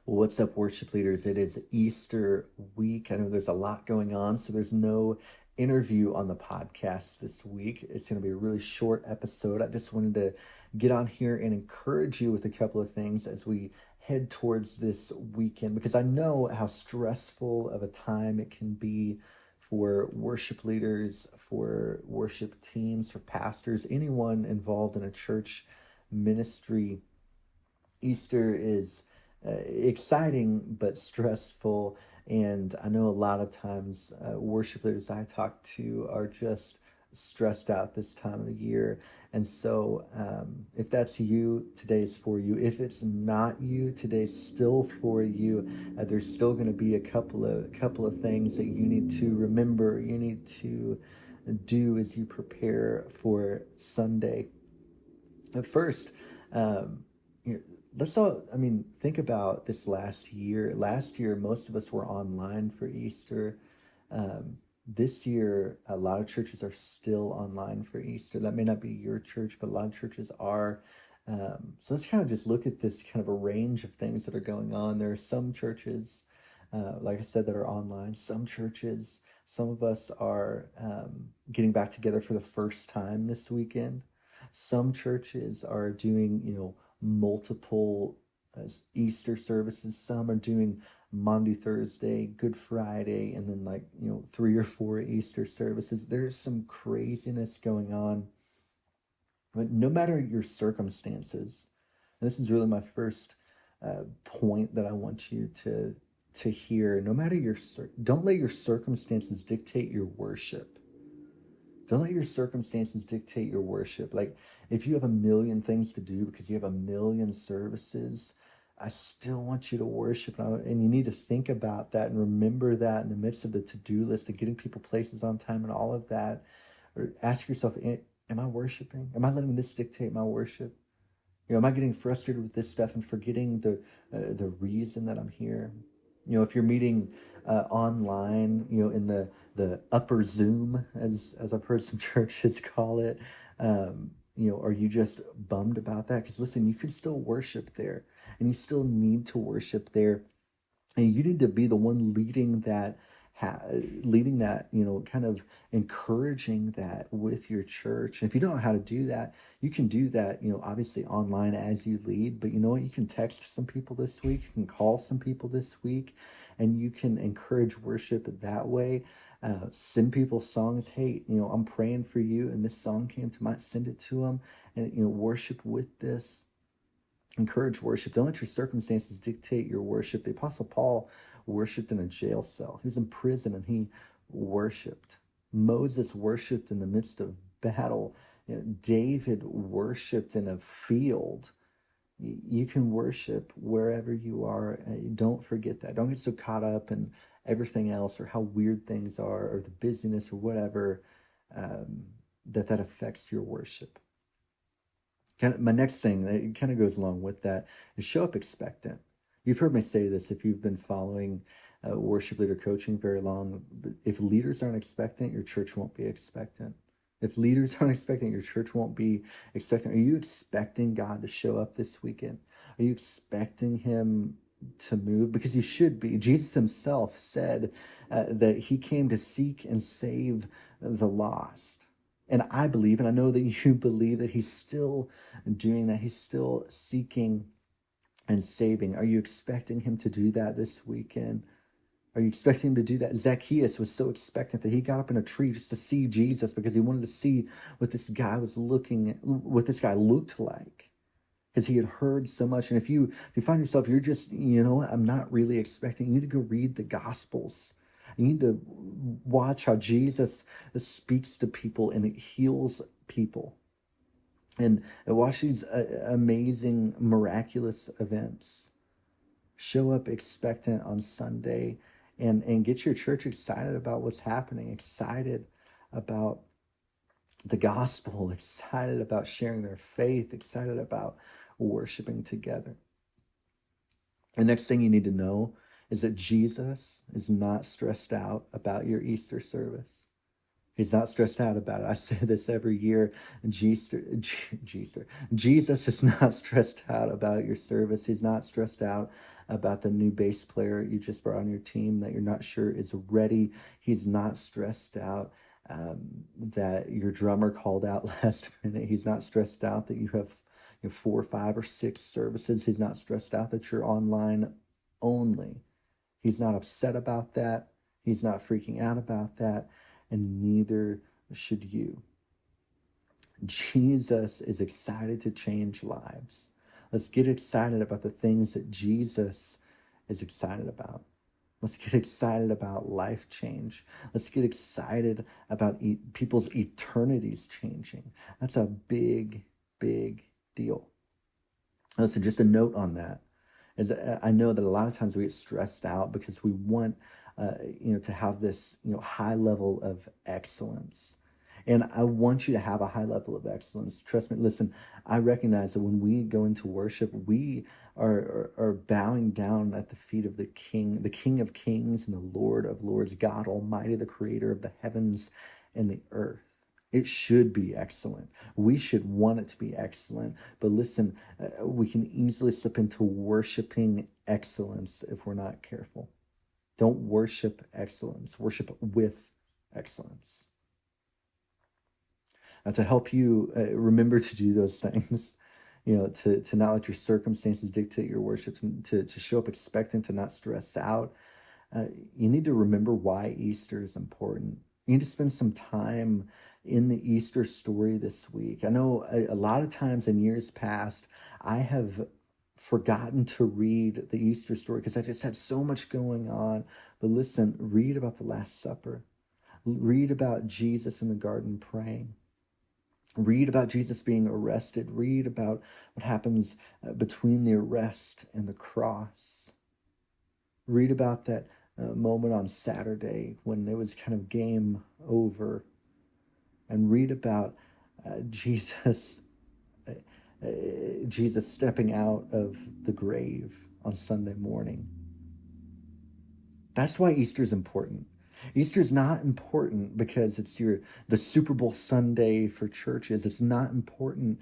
What's up, worship leaders? It is Easter week. I know there's a lot going on, so there's no interview on the podcast this week. It's going to be a really short episode. I just wanted to get on here and encourage you with a couple of things as we head towards this weekend, because I know how stressful of a time it can be for worship leaders, for worship teams, for pastors, anyone involved in a church ministry. Easter is exciting but stressful. And I know a lot of times worship leaders I talk to are just stressed out this time of the year. And so if that's you, today's for you. If it's not you, today's still for you. There's still going to be a couple of things that you need to remember, you need to do as you prepare for Sunday. At first, um, you know, let's all, I mean, think about this last year. Last year, most of us were online for Easter. This year, a lot of churches are still online for Easter. That may not be your church, but a lot of churches are. So let's kind of just look at this kind of a range of things that are going on. There are some churches, like I said, that are online. Some churches, some of us are getting back together for the first time this weekend. Some churches are doing, multiple Easter services. Some are doing Monday, Thursday, Good Friday, and then 3 or 4 Easter services. There's some craziness going on. But no matter your circumstances, and this is really my first point that I want you to hear. No matter don't let your circumstances dictate your worship. Don't let your circumstances dictate your worship. Like, if you have a million things to do because you have a million services, I still want you to worship. And you need to think about that and remember that in the midst of the to-do list of getting people places on time and all of that. Or ask yourself, am I worshiping? Am I letting this dictate my worship? Am I getting frustrated with this stuff and forgetting the reason that I'm here? If you're meeting online, in the upper Zoom, as I've heard some churches call it, are you just bummed about that? Because listen, you can still worship there, and you still need to worship there, and you need to be the one leading that, kind of encouraging that with your church. And if you don't know how to do that, you can do that, obviously online as you lead. But you know what? You can text some people this week, you can call some people this week, and you can encourage worship that way. Send people songs. Hey, I'm praying for you, and this song came to mind. Send it to them, and worship with this. Encourage worship. Don't let your circumstances dictate your worship. The Apostle Paul worshiped in a jail cell. He was in prison and he worshiped. Moses worshiped in the midst of battle. David worshiped in a field. You can worship wherever you are. Don't forget that. Don't get so caught up in everything else or how weird things are or the busyness or whatever that affects your worship. My next thing that kind of goes along with that is show up expectant. You've heard me say this if you've been following worship leader coaching very long. If leaders aren't expectant, your church won't be expectant. If leaders aren't expectant, your church won't be expectant. Are you expecting God to show up this weekend? Are you expecting him to move? Because you should be. Jesus himself said that he came to seek and save the lost. And I believe, and I know that you believe, that he's still doing that. He's still seeking and saving. Are you expecting him to do that this weekend? Are you expecting him to do that? Zacchaeus was so expectant that he got up in a tree just to see Jesus because he wanted to see what this guy what this guy looked like, because he had heard so much. And if you find yourself, you're just, I'm not really expecting, you need to go read the Gospels. You need to watch how Jesus speaks to people and it heals people. And watch these amazing, miraculous events. Show up expectant on Sunday and get your church excited about what's happening, excited about the gospel, excited about sharing their faith, excited about worshiping together. The next thing you need to know is that Jesus is not stressed out about your Easter service. He's not stressed out about it. I say this every year. Jesus is not stressed out about your service. He's not stressed out about the new bass player you just brought on your team that you're not sure is ready. He's not stressed out that your drummer called out last minute. He's not stressed out that you have 4, 5, or 6 services. He's not stressed out that you're online only. He's not upset about that. He's not freaking out about that. And neither should you. Jesus is excited to change lives. Let's get excited about the things that Jesus is excited about. Let's get excited about life change. Let's get excited about people's eternities changing. That's a big, big deal. Listen, just a note on that is I know that a lot of times we get stressed out because we want, to have this, high level of excellence. And I want you to have a high level of excellence. Trust me. Listen, I recognize that when we go into worship, we are bowing down at the feet of the King of Kings and the Lord of Lords, God Almighty, the creator of the heavens and the earth. It should be excellent. We should want it to be excellent. But listen, we can easily slip into worshiping excellence if we're not careful. Don't worship excellence. Worship with excellence. Now, to help you remember to do those things, to not let your circumstances dictate your worship, to show up expectant, to not stress out, you need to remember why Easter is important. You need to spend some time in the Easter story this week. I know a lot of times in years past, I have forgotten to read the Easter story because I just had so much going on. But listen, read about the Last Supper. Read about Jesus in the garden praying. Read about Jesus being arrested. Read about what happens between the arrest and the cross. Read about that moment on Saturday when it was kind of game over. And read about Jesus stepping out of the grave on Sunday morning. That's why Easter is important. Easter is not important because it's the Super Bowl Sunday for churches. It's not important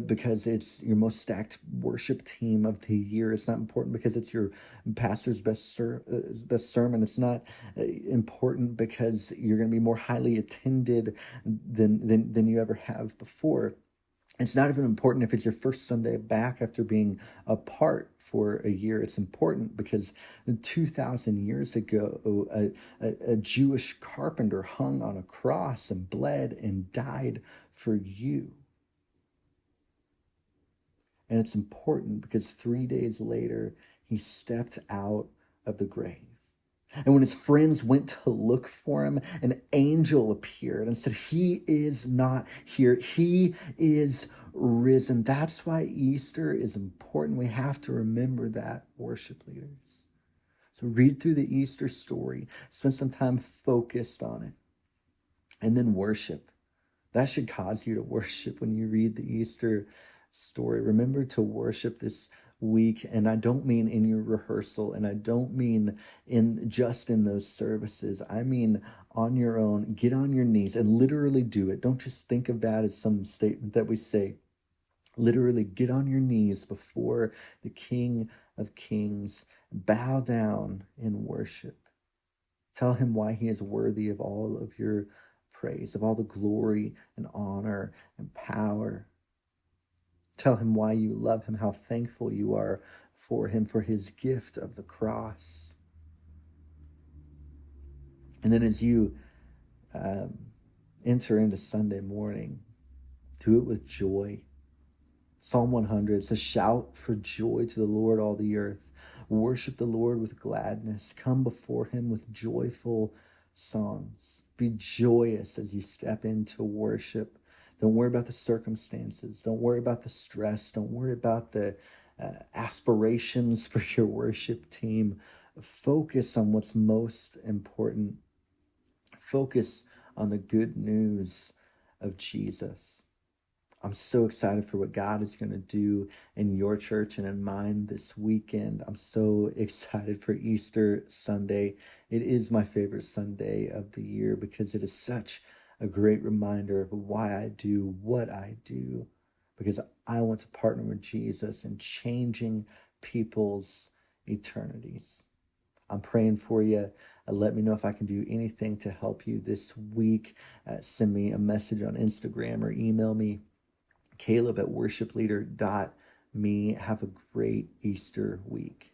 because it's your most stacked worship team of the year. It's not important because it's your pastor's best sermon. It's not important because you're going to be more highly attended than you ever have before. It's not even important if it's your first Sunday back after being apart for a year. It's important because 2,000 years ago, a Jewish carpenter hung on a cross and bled and died for you. And it's important because 3 days later, he stepped out of the grave. And when his friends went to look for him, an angel appeared and said, "He is not here. He is risen." That's why Easter is important. We have to remember that, worship leaders. So read through the Easter story. Spend some time focused on it. And then worship. That should cause you to worship when you read the Easter story. Remember to worship this week, and I don't mean in your rehearsal, and I don't mean in those services. I mean on your own. Get on your knees and literally do it. Don't just think of that as some statement that we say. Literally get on your knees before the King of Kings. Bow down in worship. Tell him why he is worthy of all of your praise, of all the glory and honor and power. Tell him why you love him, how thankful you are for him, for his gift of the cross. And then as you enter into Sunday morning, do it with joy. Psalm 100 says, "Shout for joy to the Lord, all the earth. Worship the Lord with gladness. Come before him with joyful songs." Be joyous as you step into worship. Don't worry about the circumstances. Don't worry about the stress. Don't worry about the aspirations for your worship team. Focus on what's most important. Focus on the good news of Jesus. I'm so excited for what God is going to do in your church and in mine this weekend. I'm so excited for Easter Sunday. It is my favorite Sunday of the year because it is such a great reminder of why I do what I do, because I want to partner with Jesus in changing people's eternities. I'm praying for you. Let me know if I can do anything to help you this week. Send me a message on Instagram or email me, Caleb@worshipleader.me. Have a great Easter week.